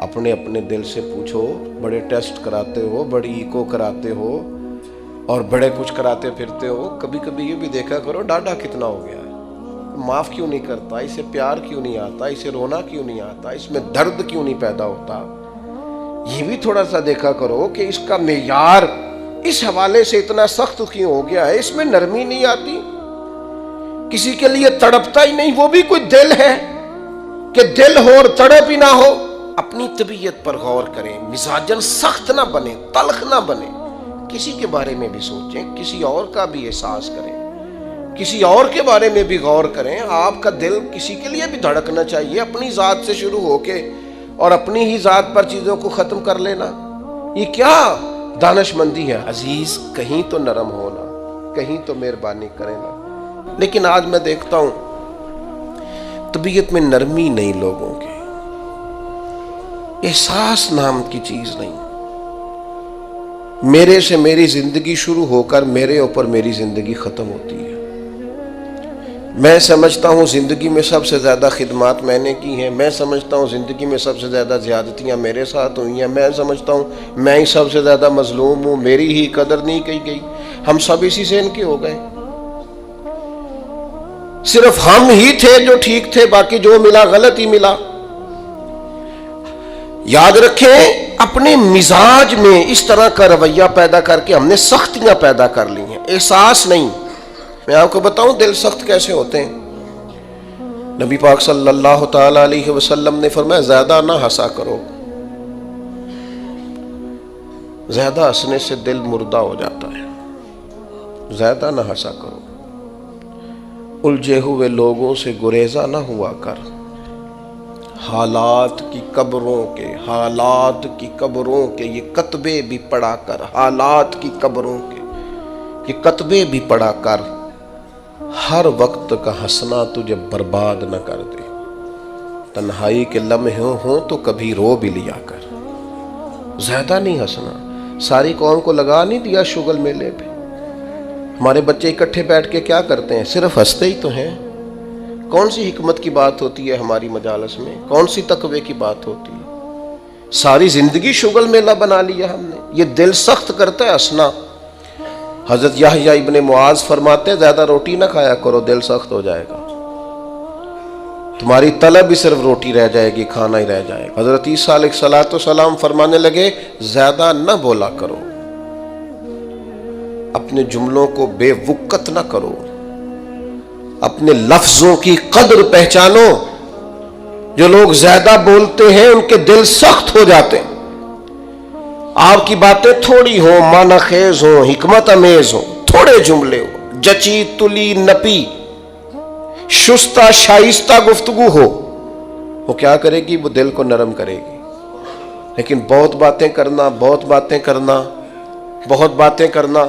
اپنے اپنے دل سے پوچھو، بڑے ٹیسٹ کراتے ہو، بڑی ایکو کراتے ہو اور بڑے کچھ کراتے پھرتے ہو، کبھی کبھی یہ بھی دیکھا کرو ڈاڈا کتنا ہو گیا ہے، معاف کیوں نہیں کرتا، اسے پیار کیوں نہیں آتا، اسے رونا کیوں نہیں آتا، اس میں درد کیوں نہیں پیدا ہوتا۔ یہ بھی تھوڑا سا دیکھا کرو کہ اس کا معیار اس حوالے سے اتنا سخت کیوں ہو گیا ہے، اس میں نرمی نہیں آتی، کسی کے لیے تڑپتا ہی نہیں، وہ بھی کوئی دل ہے کہ دل ہو اور تڑپ ہی نہ ہو۔ اپنی طبیعت پر غور کریں، مزاجن سخت نہ بنے، تلخ نہ بنے، کسی کے بارے میں بھی سوچیں، کسی اور کا بھی احساس کریں، کسی اور کے بارے میں بھی غور کریں۔ آپ کا دل کسی کے لیے بھی دھڑکنا چاہیے، اپنی ذات سے شروع ہو کے اور اپنی ہی ذات پر چیزوں کو ختم کر لینا، یہ کیا دانش مندی ہے؟ عزیز کہیں تو نرم ہونا، کہیں تو مہربانی کرے نا۔ لیکن آج میں دیکھتا ہوں طبیعت میں نرمی نہیں، لوگوں کے احساس نام کی چیز نہیں۔ میرے سے میری زندگی شروع ہو کر میرے اوپر میری زندگی ختم ہوتی ہے۔ میں سمجھتا ہوں زندگی میں سب سے زیادہ خدمات میں نے کی ہیں، میں سمجھتا ہوں زندگی میں سب سے زیادہ زیادتیاں میرے ساتھ ہوئی ہیں، میں سمجھتا ہوں میں ہی سب سے زیادہ مظلوم ہوں، میری ہی قدر نہیں کی گئی۔ ہم سب اسی سے ان کے ہو گئے، صرف ہم ہی تھے جو ٹھیک تھے، باقی جو ملا غلط ہی ملا۔ یاد رکھیں اپنے مزاج میں اس طرح کا رویہ پیدا کر کے ہم نے سختیاں پیدا کر لی ہیں، احساس نہیں۔ میں آپ کو بتاؤں دل سخت کیسے ہوتے ہیں۔ نبی پاک صلی اللہ تعالی علیہ وسلم نے فرمایا زیادہ نہ ہنسا کرو، زیادہ ہنسنے سے دل مردہ ہو جاتا ہے، زیادہ نہ ہنسا کرو، الجھے ہوئے لوگوں سے گریزہ نہ ہوا کر، حالات کی قبروں کے، حالات کی قبروں کے یہ کتبے بھی پڑھا کر، حالات کی قبروں کے یہ کتبے بھی پڑھا کر، ہر وقت کا ہنسنا تجھے برباد نہ کر دے، تنہائی کے لمحے ہوں تو کبھی رو بھی لیا کر، زیادہ نہیں ہنسنا۔ ساری قوم کو لگا نہیں دیا شغل میلے پہ، ہمارے بچے اکٹھے بیٹھ کے کیا کرتے ہیں؟ صرف ہنستے ہی تو ہیں۔ کون سی حکمت کی بات ہوتی ہے ہماری مجالس میں؟ کون سی تقوی کی بات ہوتی ہے؟ ساری زندگی شغل میلہ بنا لیا ہم نے۔ یہ دل سخت کرتا ہے ہنسنا۔ حضرت یحییٰ ابن معاذ فرماتے ہیں زیادہ روٹی نہ کھایا کرو، دل سخت ہو جائے گا، تمہاری طلب بھی صرف روٹی رہ جائے گی، کھانا ہی رہ جائے گا۔ حضرت عیسیٰ علیہ السلام فرمانے لگے زیادہ نہ بولا کرو، اپنے جملوں کو بے وقت نہ کرو، اپنے لفظوں کی قدر پہچانو۔ جو لوگ زیادہ بولتے ہیں ان کے دل سخت ہو جاتے ہیں۔ آپ کی باتیں تھوڑی ہوں، معنی خیز ہوں، حکمت امیز ہوں، تھوڑے جملے ہوں، جچی تلی نپی شستہ شائستہ گفتگو ہو، وہ کیا کرے گی؟ وہ دل کو نرم کرے گی۔ لیکن بہت باتیں کرنا، بہت باتیں کرنا، بہت باتیں کرنا،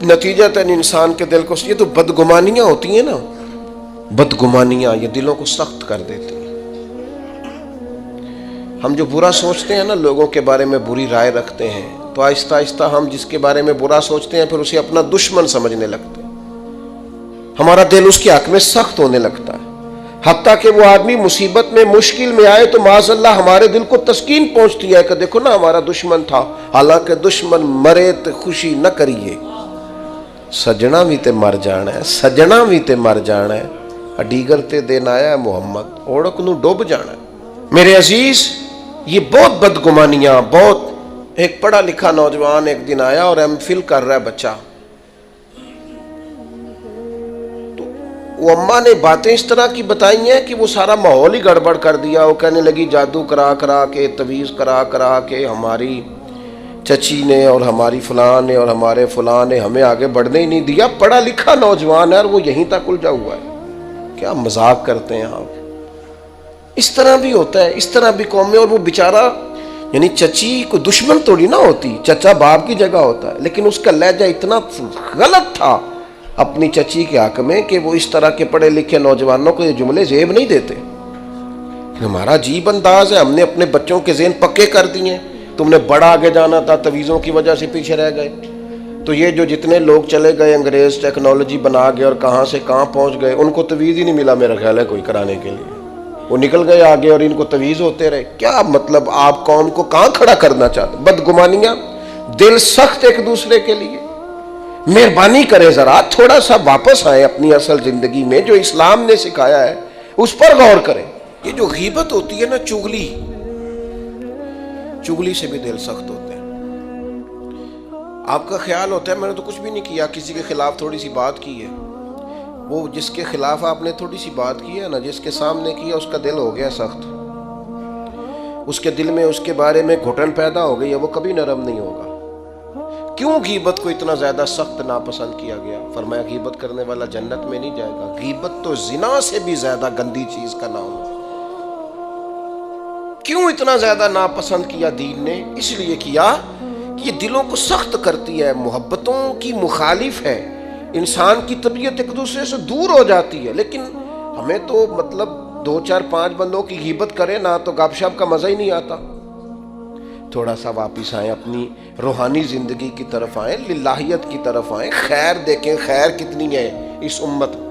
نتیجتاً انسان کے دل کو، یہ تو بدگمانیاں ہوتی ہیں نا، بدگمانیاں یہ دلوں کو سخت کر دیتی ہیں۔ ہم جو برا سوچتے ہیں نا، لوگوں کے بارے میں بری رائے رکھتے ہیں، تو آہستہ آہستہ ہم جس کے بارے میں برا سوچتے ہیں پھر اسے اپنا دشمن سمجھنے لگتے ہیں، ہمارا دل اس کے حق میں سخت ہونے لگتا ہے۔ حتیٰ کہ وہ آدمی مصیبت میں، مشکل میں آئے تو معاذ اللہ ہمارے دل کو تسکین پہنچتی ہے کہ دیکھو نا ہمارا دشمن تھا، حالانکہ دشمن مرے تو خوشی نہ کریے، سجنا بھی تے مر جانا ہے، سجنا بھی تے مر جانا ہے، اڈیگر تے دین آیا ہے محمد، اوڑک نو ڈوب جانا ہے۔ میرے عزیز یہ بہت بدگمانیاں، بہت۔ ایک پڑھا لکھا نوجوان ایک دن آیا اور ایم فل کر رہا ہے بچہ، تو وہ اماں نے باتیں اس طرح کی بتائی ہیں کہ وہ سارا ماحول ہی گڑبڑ کر دیا۔ وہ کہنے لگی جادو کرا کرا کے، تویز کرا کرا کے ہماری چچی نے اور ہماری فلاں نے اور ہمارے فلاں نے ہمیں آگے بڑھنے ہی نہیں دیا۔ پڑھا لکھا نوجوان ہے اور وہ یہیں تک الجھا ہوا ہے۔ کیا مذاق کرتے ہیں آپ؟ اس طرح بھی ہوتا ہے، اس طرح بھی قوم میں۔ اور وہ بیچارہ، یعنی چچی کو دشمن توڑی نہ ہوتی، چچا باپ کی جگہ ہوتا ہے، لیکن اس کا لہجہ اتنا غلط تھا اپنی چچی کے حق میں کہ وہ اس طرح کے پڑھے لکھے نوجوانوں کو یہ جملے زیب نہیں دیتے۔ ہمارا عجیب انداز ہے، ہم نے اپنے بچوں کے ذہن پکے کر دیے۔ تم نے بڑا آگے جانا تھا، تویزوں کی وجہ سے پیچھے رہ گئے۔ تو یہ جو جتنے لوگ چلے گئے، انگریز ٹیکنالوجی بنا گئے اور کہاں سے کہاں پہنچ گئے، ان کو تویز ہی نہیں ملا میرا خیال ہے کوئی کرانے کے لیے۔ وہ نکل گئے آگے اور ان کو تویز ہوتے رہے. کیا مطلب آپ قوم کو کہاں کھڑا کرنا چاہتے؟ بدگمانیاں، دل سخت ایک دوسرے کے لیے. مہربانی کریں ذرا تھوڑا سا واپس آئیں اپنی اصل زندگی میں، جو اسلام نے سکھایا ہے اس پر غور کریں. یہ جو غیبت ہوتی ہے نا، چغلی سے بھی دل سخت ہوتے ہیں. آپ کا خیال ہوتا ہے میں نے تو کچھ بھی نہیں کیا، کسی کے خلاف تھوڑی سی بات کی ہے. وہ جس کے خلاف آپ نے تھوڑی سی بات کی ہے نا، جس کے سامنے کیا اس کا دل ہو گیا سخت، اس کے دل میں اس کے بارے میں گھٹن پیدا ہو گئی ہے، وہ کبھی نرم نہیں ہوگا. کیوں غیبت کو اتنا زیادہ سخت ناپسند کیا گیا؟ فرمایا غیبت کرنے والا جنت میں نہیں جائے گا. غیبت تو زنا سے بھی زیادہ گندی چیز کا نام ہے. کیوں اتنا زیادہ ناپسند کیا دین نے؟ اس لیے کیا کہ یہ دلوں کو سخت کرتی ہے، محبتوں کی مخالف ہے، انسان کی طبیعت ایک دوسرے سے دور ہو جاتی ہے. لیکن ہمیں تو مطلب 2 4 5 بندوں کی غیبت کریں نا تو گپ شپ کا مزہ ہی نہیں آتا. تھوڑا سا واپس آئیں، اپنی روحانی زندگی کی طرف آئیں، للہیت کی طرف آئیں، خیر دیکھیں خیر کتنی ہے اس امت میں.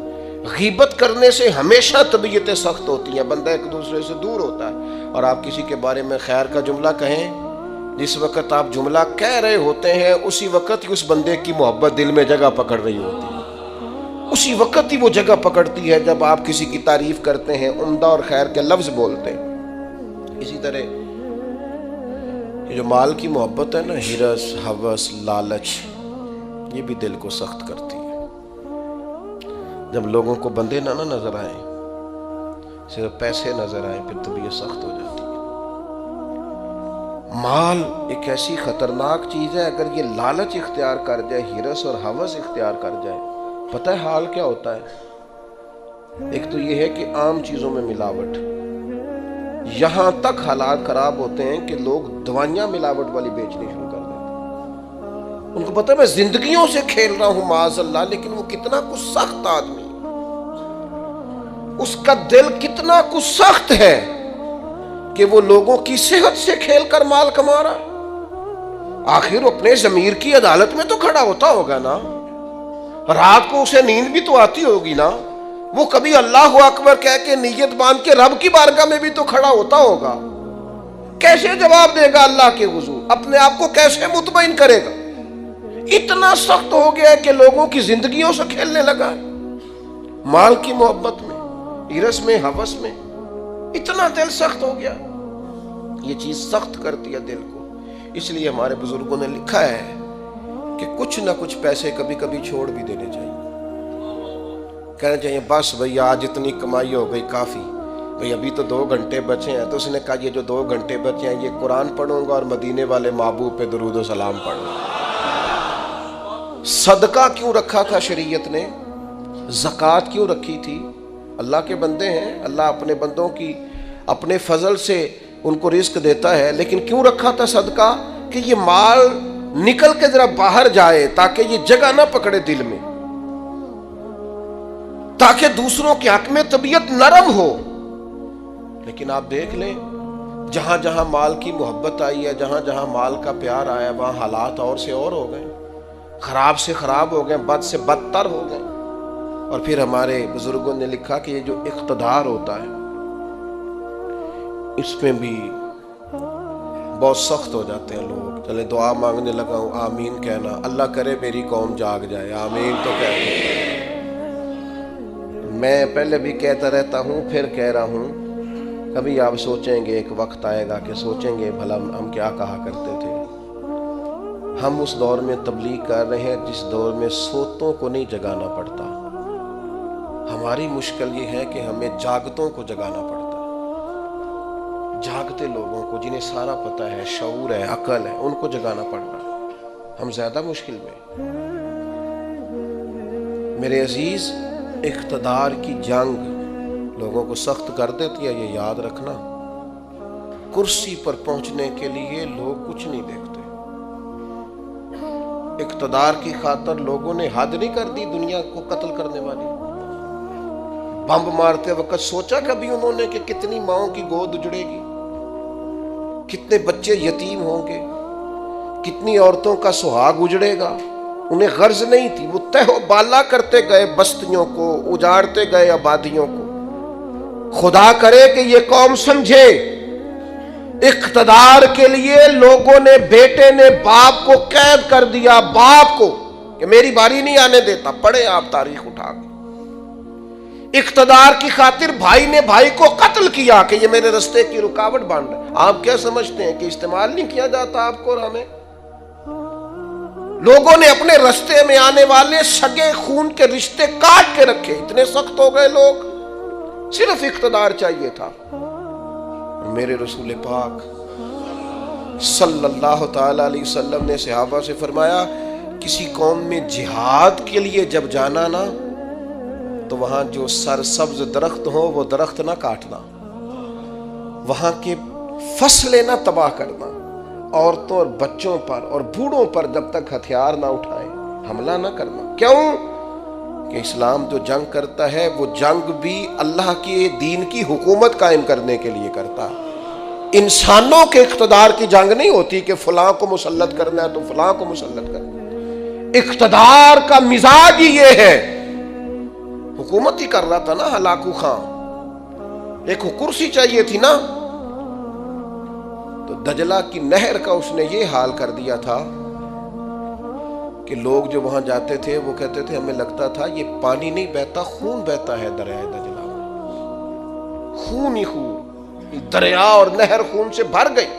غیبت کرنے سے ہمیشہ طبیعتیں سخت ہوتی ہیں، بندہ ایک دوسرے سے دور ہوتا ہے. اور آپ کسی کے بارے میں خیر کا جملہ کہیں، جس وقت آپ جملہ کہہ رہے ہوتے ہیں اسی وقت ہی اس بندے کی محبت دل میں جگہ پکڑ رہی ہوتی ہے. اسی وقت ہی وہ جگہ پکڑتی ہے جب آپ کسی کی تعریف کرتے ہیں، عمدہ اور خیر کے لفظ بولتے ہیں. اسی طرح یہ جو مال کی محبت ہے نا، ہرس، ہوس، لالچ، یہ بھی دل کو سخت کرتی ہے. جب لوگوں کو بندے نہ نظر آئیں، صرف پیسے نظر آئیں، پھر طبیعت سخت ہو جاتی ہے. مال ایک ایسی خطرناک چیز ہے، اگر یہ لالچ اختیار کر جائے، ہرس اور ہوس اختیار کر جائے، پتہ ہے حال کیا ہوتا ہے؟ ایک تو یہ ہے کہ عام چیزوں میں ملاوٹ، یہاں تک حالات خراب ہوتے ہیں کہ لوگ دوائیاں ملاوٹ والی بیچنی شروع کر دیتے ہیں. ان کو پتہ ہے میں زندگیوں سے کھیل رہا ہوں معاذ اللہ، لیکن وہ کتنا کچھ سخت آدمی، اس کا دل کتنا کچھ سخت ہے کہ وہ لوگوں کی صحت سے کھیل کر مال کما رہا ہے. آخر اپنے ضمیر کی عدالت میں تو کھڑا ہوتا ہوگا نا، رات کو اسے نیند بھی تو آتی ہوگی نا، وہ کبھی اللہ اکبر کہہ کے نیت باندھ کے رب کی بارگاہ میں بھی تو کھڑا ہوتا ہوگا. کیسے جواب دے گا اللہ کے حضور؟ اپنے آپ کو کیسے مطمئن کرے گا؟ اتنا سخت ہو گیا ہے کہ لوگوں کی زندگیوں سے کھیلنے لگا ہے. مال کی محبت میں، ہرس میں، ہوس میں اتنا دل سخت ہو گیا. یہ چیز سخت کرتی ہے دل کو. اس لیے ہمارے بزرگوں نے لکھا ہے کہ کچھ نہ کچھ پیسے کبھی کبھی چھوڑ بھی دینے چاہیے. کہنا چاہیے بس بھئی آج اتنی کمائی ہو گئی کافی، بھئی ابھی تو 2 گھنٹے بچے ہیں. تو اس نے کہا یہ جو 2 گھنٹے بچے ہیں یہ قرآن پڑھوں گا اور مدینے والے محبوب پہ درود و سلام پڑھوں گا. صدقہ کیوں رکھا تھا شریعت نے؟ زکوٰۃ کیوں رکھی تھی؟ اللہ کے بندے ہیں، اللہ اپنے بندوں کی اپنے فضل سے ان کو رزق دیتا ہے، لیکن کیوں رکھا تھا صدقہ؟ کہ یہ مال نکل کے ذرا باہر جائے تاکہ یہ جگہ نہ پکڑے دل میں، تاکہ دوسروں کے حق میں طبیعت نرم ہو. لیکن آپ دیکھ لیں جہاں جہاں مال کی محبت آئی ہے، جہاں جہاں مال کا پیار آیا، وہاں حالات اور سے اور ہو گئے، خراب سے خراب ہو گئے، بد سے بدتر ہو گئے. اور پھر ہمارے بزرگوں نے لکھا کہ یہ جو اقتدار ہوتا ہے اس میں بھی بہت سخت ہو جاتے ہیں لوگ. چلے دعا مانگنے لگا ہوں، آمین کہنا، اللہ کرے میری قوم جاگ جائے، آمین تو کہتے ہیں. میں پہلے بھی کہتا رہتا ہوں، پھر کہہ رہا ہوں، کبھی آپ سوچیں گے، ایک وقت آئے گا کہ سوچیں گے بھلا ہم کیا کہا کرتے تھے. ہم اس دور میں تبلیغ کر رہے ہیں جس دور میں سوتوں کو نہیں جگانا پڑتا. ہماری مشکل یہ ہے کہ ہمیں جاگتوں کو جگانا پڑتا ہے. جاگتے لوگوں کو جنہیں سارا پتہ ہے، شعور ہے، عقل ہے، ان کو جگانا پڑ رہا ہے. ہم زیادہ مشکل میں. میرے عزیز، اقتدار کی جنگ لوگوں کو سخت کر دیتی ہے، یہ یاد رکھنا. کرسی پر پہنچنے کے لیے لوگ کچھ نہیں دیکھتے. اقتدار کی خاطر لوگوں نے حد نہیں کر دی دنیا کو قتل کرنے والی. بم مارتے وقت سوچا کبھی انہوں نے کہ کتنی ماؤں کی گود اجڑے گی، کتنے بچے یتیم ہوں گے، کتنی عورتوں کا سہاگ اجڑے گا؟ انہیں غرض نہیں تھی، وہ تہ و بالا کرتے گئے بستیوں کو، اجاڑتے گئے آبادیوں کو. خدا کرے کہ یہ قوم سمجھے، اقتدار کے لیے لوگوں نے، بیٹے نے باپ کو قید کر دیا، باپ کو کہ میری باری نہیں آنے دیتا۔ پڑھیں آپ تاریخ اٹھا کے، اقتدار کی خاطر بھائی نے بھائی کو قتل کیا کہ یہ میرے رستے کی رکاوٹ بن رہا ہے۔ آپ کیا سمجھتے ہیں کہ استعمال نہیں کیا جاتا آپ کو اور ہمیں؟ لوگوں نے اپنے رستے میں آنے والے سگے خون کے رشتے کاٹ کے رکھے، اتنے سخت ہو گئے لوگ، صرف اقتدار چاہیے تھا۔ میرے رسول پاک صلی اللہ تعالی علیہ وسلم نے صحابہ سے فرمایا، کسی قوم میں جہاد کے لیے جب جانا نا تو وہاں جو سرسبز درخت ہو وہ درخت نہ کاٹنا، وہاں کے فصلیں نہ تباہ کرنا، عورتوں اور بچوں پر اور بوڑھوں پر جب تک ہتھیار نہ اٹھائیں حملہ نہ کرنا۔ کیوں کہ اسلام جو جنگ کرتا ہے وہ جنگ بھی اللہ کے دین کی حکومت قائم کرنے کے لیے کرتا ہے۔ انسانوں کے اقتدار کی جنگ نہیں ہوتی کہ فلاں کو مسلط کرنا ہے تو فلاں کو مسلط کرنا ہے۔ اقتدار کا مزاج ہی یہ ہے، حکومت ہی کر رہا تھا نا ہلاکو خان، ایک کرسی چاہیے تھی نا، تو دجلہ کی نہر کا اس نے یہ حال کر دیا تھا کہ لوگ جو وہاں جاتے تھے وہ کہتے تھے ہمیں لگتا تھا یہ پانی نہیں بہتا، خون بہتا ہے دریائے دجلہ میں، خون ہی خون، دریا اور نہر خون سے بھر گئی،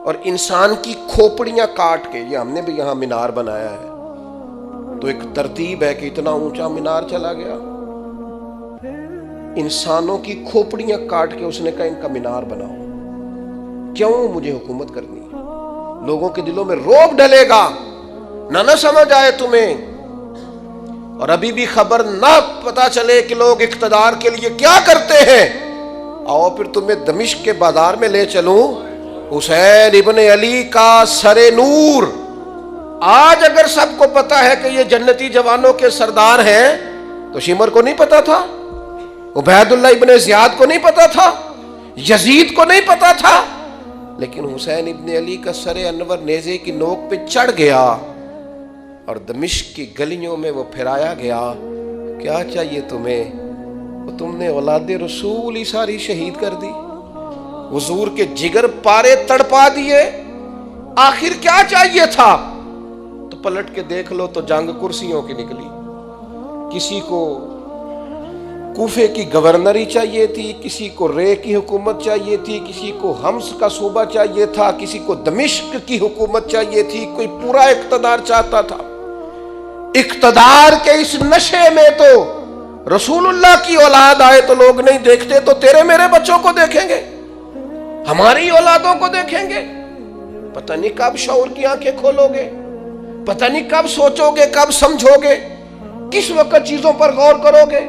اور انسان کی کھوپڑیاں کاٹ کے، یہ ہم نے بھی یہاں مینار بنایا ہے تو ایک ترتیب ہے کہ اتنا اونچا مینار چلا گیا، انسانوں کی کھوپڑیاں کاٹ کے اس نے کہا ان کا مینار بناؤ۔ کیوں؟ مجھے حکومت کرنی ہے۔ لوگوں کے دلوں میں روب ڈلے گا، نہ سمجھ آئے تمہیں، اور ابھی بھی خبر نہ پتا چلے کہ لوگ اقتدار کے لیے کیا کرتے ہیں۔ آؤ پھر تمہیں دمشق کے بازار میں لے چلوں، حسین ابن علی کا سر نور، آج اگر سب کو پتا ہے کہ یہ جنتی جوانوں کے سردار ہیں تو شمر کو نہیں پتا تھا، عبید اللہ ابن زیاد کو نہیں پتا تھا، یزید کو نہیں پتا تھا، لیکن حسین ابن علی کا سر انور نیزے کی نوک پہ چڑھ گیا اور دمشق کی گلیوں میں وہ پھرایا گیا۔ کیا چاہیے تمہیں؟ تم نے اولاد رسول ہی ساری شہید کر دی، حضور کے جگر پارے تڑپا دیے، آخر کیا چاہیے تھا؟ تو پلٹ کے دیکھ لو تو جنگ کرسیوں کی نکلی، کسی کو کوفے کی گورنری چاہیے تھی، کسی کو رے کی حکومت چاہیے تھی، کسی کو حمص کا صوبہ چاہیے تھا، کسی کو دمشق کی حکومت چاہیے تھی، کوئی پورا اقتدار چاہتا تھا۔ اقتدار کے اس نشے میں تو رسول اللہ کی اولاد آئے تو لوگ نہیں دیکھتے، تو تیرے میرے بچوں کو دیکھیں گے، ہماری اولادوں کو دیکھیں گے۔ پتہ نہیں کب شعور کی آنکھیں کھولو گے، پتہ نہیں کب سوچو گے، کب سمجھو گے، کس وقت چیزوں پر غور کرو گے۔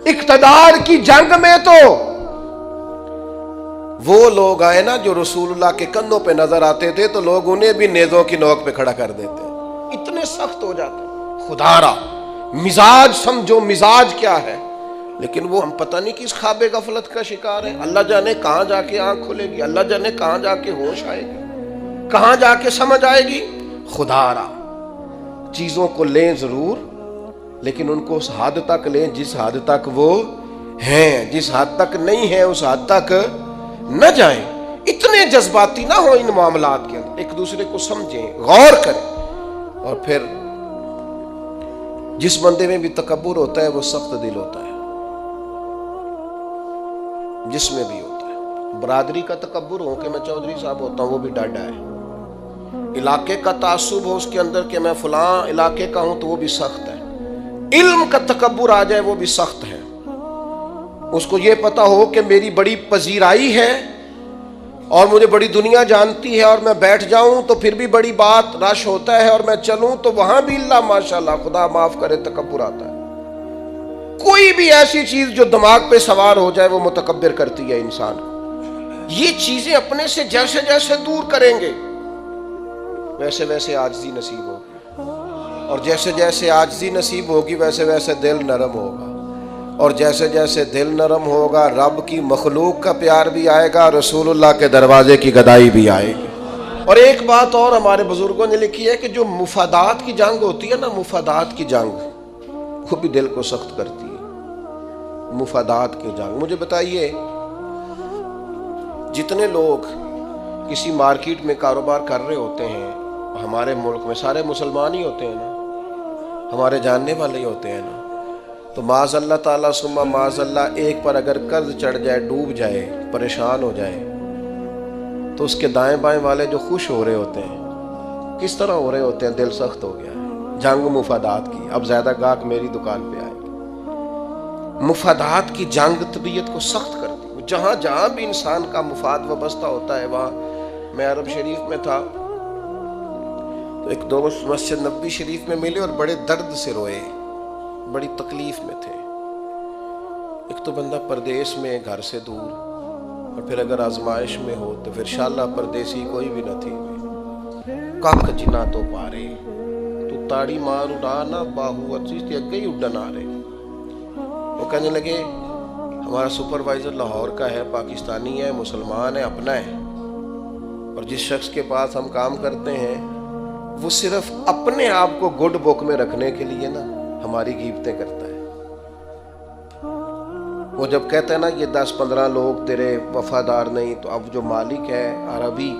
اقتدار کی جنگ میں تو وہ لوگ آئے نا جو رسول اللہ کے کندھوں پہ نظر آتے تھے تو لوگ انہیں بھی نیزوں کی نوک پہ کھڑا کر دیتے، اتنے سخت ہو جاتے۔ خدا را مزاج سمجھو، مزاج کیا ہے۔ لیکن وہ ہم پتہ نہیں کس خواب غفلت کا شکار ہیں، اللہ جانے کہاں جا کے آنکھ کھلے گی، اللہ جانے کہاں جا کے ہوش آئے گی، کہاں جا کے سمجھ آئے گی۔ خدا را چیزوں کو لیں ضرور، لیکن ان کو اس حد تک لیں جس حد تک وہ ہیں، جس حد تک نہیں ہیں اس حد تک نہ جائیں۔ اتنے جذباتی نہ ہو ان معاملات کے اندر، ایک دوسرے کو سمجھیں، غور کریں۔ اور پھر جس بندے میں بھی تکبر ہوتا ہے وہ سخت دل ہوتا ہے، جس میں بھی ہوتا ہے۔ برادری کا تکبر ہو کہ میں چودھری صاحب ہوتا ہوں وہ بھی ڈاڈا ہے، علاقے کا تعصب ہو اس کے اندر کہ میں فلاں علاقے کا ہوں تو وہ بھی سخت ہے، علم کا تکبر آ جائے وہ بھی سخت ہے۔ اس کو یہ پتا ہو کہ میری بڑی پذیرائی ہے اور مجھے بڑی دنیا جانتی ہے، اور میں بیٹھ جاؤں تو پھر بھی بڑی بات رش ہوتا ہے، اور میں چلوں تو وہاں بھی اللہ ماشاءاللہ خدا معاف کرے تکبر آتا ہے۔ کوئی بھی ایسی چیز جو دماغ پہ سوار ہو جائے وہ متکبر کرتی ہے انسان کو۔ یہ چیزیں اپنے سے جیسے جیسے دور کریں گے ویسے ویسے عاجزی نصیب ہوگی، اور جیسے جیسے عاجزی نصیب ہوگی ویسے ویسے دل نرم ہوگا، اور جیسے جیسے دل نرم ہوگا رب کی مخلوق کا پیار بھی آئے گا، رسول اللہ کے دروازے کی گدائی بھی آئے گی۔ اور ایک بات اور ہمارے بزرگوں نے لکھی ہے کہ جو مفادات کی جنگ ہوتی ہے نا، مفادات کی جنگ وہ بھی دل کو سخت کرتی ہے۔ مفادات کی جنگ. مجھے بتائیے جتنے لوگ کسی مارکیٹ میں کاروبار کر رہے ہوتے ہیں ہمارے ملک میں سارے مسلمان ہی ہوتے ہیں نا, ہمارے جاننے والے ہی ہوتے ہیں نا, تو معاذ اللہ تعالیٰ ثم معاذ اللہ ایک پر اگر قرض چڑھ جائے, ڈوب جائے, پریشان ہو جائے, تو اس کے دائیں بائیں والے جو خوش ہو رہے ہوتے ہیں کس طرح ہو رہے ہوتے ہیں؟ دل سخت ہو گیا ہے. جنگ مفادات کی. اب زیادہ گاہک میری دکان پہ آئے گی. مفادات کی جنگ طبیعت کو سخت کرتی. جہاں جہاں بھی انسان کا مفاد وابستہ ہوتا ہے وہاں. میں عرب شریف میں تھا تو ایک دوست مسجد نبوی شریف میں ملے اور بڑے درد سے روئے, بڑی تکلیف میں تھے. ایک تو بندہ پردیس میں گھر سے دور, اور پھر اگر آزمائش میں ہو تو پھر شاللہ پردیسی کوئی بھی نہ تھی. کک جنا تو پارے تو تاڑی مار اڑانا باہو چیز تھی اگے ہی اڈن آ رہے. وہ کہنے لگے ہمارا سپروائزر لاہور کا ہے, پاکستانی ہے, مسلمان ہے, اپنا ہے, اور جس شخص کے پاس ہم کام کرتے ہیں وہ صرف اپنے آپ کو گڈ بک میں رکھنے کے لیے نا ہماری غیبتیں کرتا ہے. وہ جب کہتا ہے نا یہ 10-15 لوگ تیرے وفادار نہیں, تو اب جو مالک ہے عربی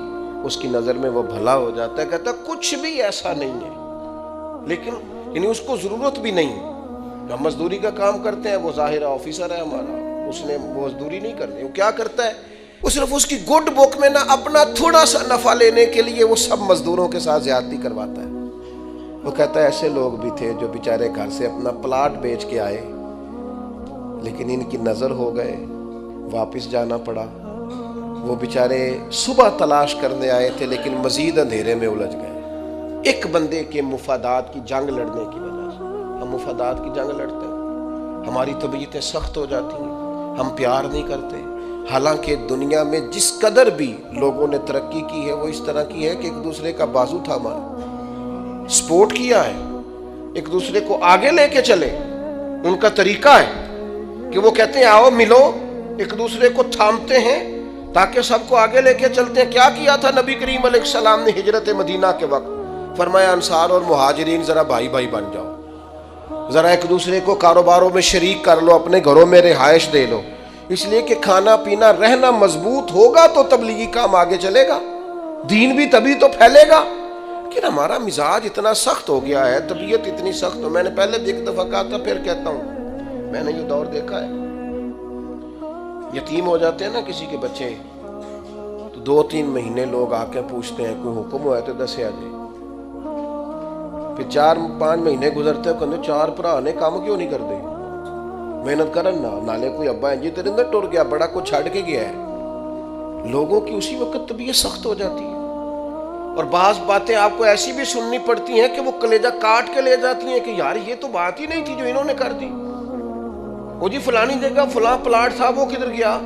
اس کی نظر میں وہ بھلا ہو جاتا ہے. کہتا ہے کچھ بھی ایسا نہیں ہے, لیکن یعنی اس کو ضرورت بھی نہیں. ہم مزدوری کا کام کرتے ہیں, وہ ظاہر آفیسر ہے ہمارا, اس نے وہ مزدوری نہیں کرنی. وہ کیا کرتا ہے, وہ صرف اس کی گڈ بک میں نا اپنا تھوڑا سا نفع لینے کے لیے وہ سب مزدوروں کے ساتھ زیادتی کرواتا ہے. وہ کہتا ہے ایسے لوگ بھی تھے جو بیچارے گھر سے اپنا پلاٹ بیچ کے آئے, لیکن ان کی نظر ہو گئے, واپس جانا پڑا. وہ بیچارے صبح تلاش کرنے آئے تھے لیکن مزید اندھیرے میں الجھ گئے. ایک بندے کے مفادات کی جنگ لڑنے کی وجہ سے. ہم مفادات کی جنگ لڑتے ہیں, ہماری طبیعتیں سخت ہو جاتی ہیں, ہم پیار نہیں کرتے. حالانکہ دنیا میں جس قدر بھی لوگوں نے ترقی کی ہے وہ اس طرح کی ہے کہ ایک دوسرے کا بازو تھاما, سپورٹ کیا ہے, ایک دوسرے کو آگے لے کے چلے. ان کا طریقہ ہے کہ وہ کہتے ہیں آؤ ملو, ایک دوسرے کو تھامتے ہیں تاکہ سب کو آگے لے کے چلتے ہیں. کیا کیا تھا نبی کریم علیہ السلام نے ہجرت مدینہ کے وقت؟ فرمایا انصار اور مہاجرین ذرا بھائی بھائی بن جاؤ, ذرا ایک دوسرے کو کاروباروں میں شریک کر لو, اپنے گھروں میں رہائش دے لو. اس لیے کہ کھانا پینا رہنا مضبوط ہوگا تو تبلیغی کام آگے چلے گا, دین بھی تبھی تو پھیلے گا. لیکن ہمارا مزاج اتنا سخت ہو گیا ہے, طبیعت اتنی سخت ہو. میں نے پہلے بھی ایک دفعہ کہا تھا, پھر کہتا ہوں, میں نے یہ دور دیکھا ہے. یتیم ہو جاتے ہیں نا کسی کے بچے, تو 2-3 مہینے لوگ آ کے پوچھتے ہیں کوئی حکم ہوا ہے تو دسیا جی. پھر 4-5 مہینے گزرتے ہیں, کہتے 4 بھرا نے کام کیوں نہیں کرتے, محنت کرن نالے کوئی ابا ہے جی تیرے اندر ٹر گیا, بڑا کچھ چھڑ کے گیا ہے. لوگوں کی اسی وقت طبیعت سخت ہو جاتی ہے, اور بعض باتیں آپ کو ایسی بھی سننی پڑتی ہیں کہ وہ کلیجہ کاٹ کے لے جاتی ہیں کہ یار یہ تو بات ہی نہیں تھی جو انہوں نے کر دی. وہ جی فلانی جگہ فلاں پلاٹ تھا وہ کدھر گیا,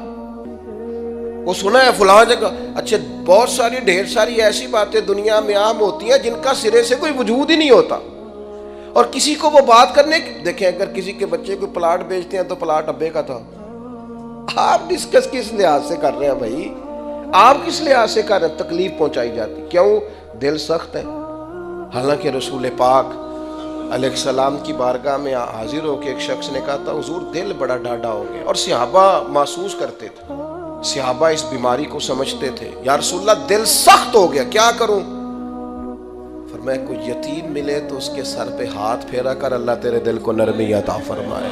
وہ سنا ہے فلاں جگہ. اچھا بہت ساری ڈھیر ساری ایسی باتیں دنیا میں عام ہوتی ہیں جن کا سرے سے کوئی وجود ہی نہیں ہوتا, اور کسی کو وہ بات کرنے کی. دیکھیں اگر کسی کے بچے کو پلاٹ بیچتے ہیں تو پلاٹ ابے کا تھا. آپ ڈسکس کس لحاظ سے کر رہے ہیں بھائی, آپ کس لحاظ سے کر رہے ہیں؟ تکلیف پہنچائی جاتی. کیوں؟ دل سخت ہے. حالانکہ رسول پاک علیہ السلام کی بارگاہ میں حاضر ہو کے ایک شخص نے کہا تھا حضور دل بڑا ڈاڈا ہو گیا, اور صحابہ محسوس کرتے تھے, صحابہ اس بیماری کو سمجھتے تھے. یا رسول اللہ دل سخت ہو گیا, کیا کروں؟ فرمایا کوئی یتیم ملے تو اس کے سر پہ ہاتھ پھیرا کر, اللہ تیرے دل کو نرمی عطا فرمائے.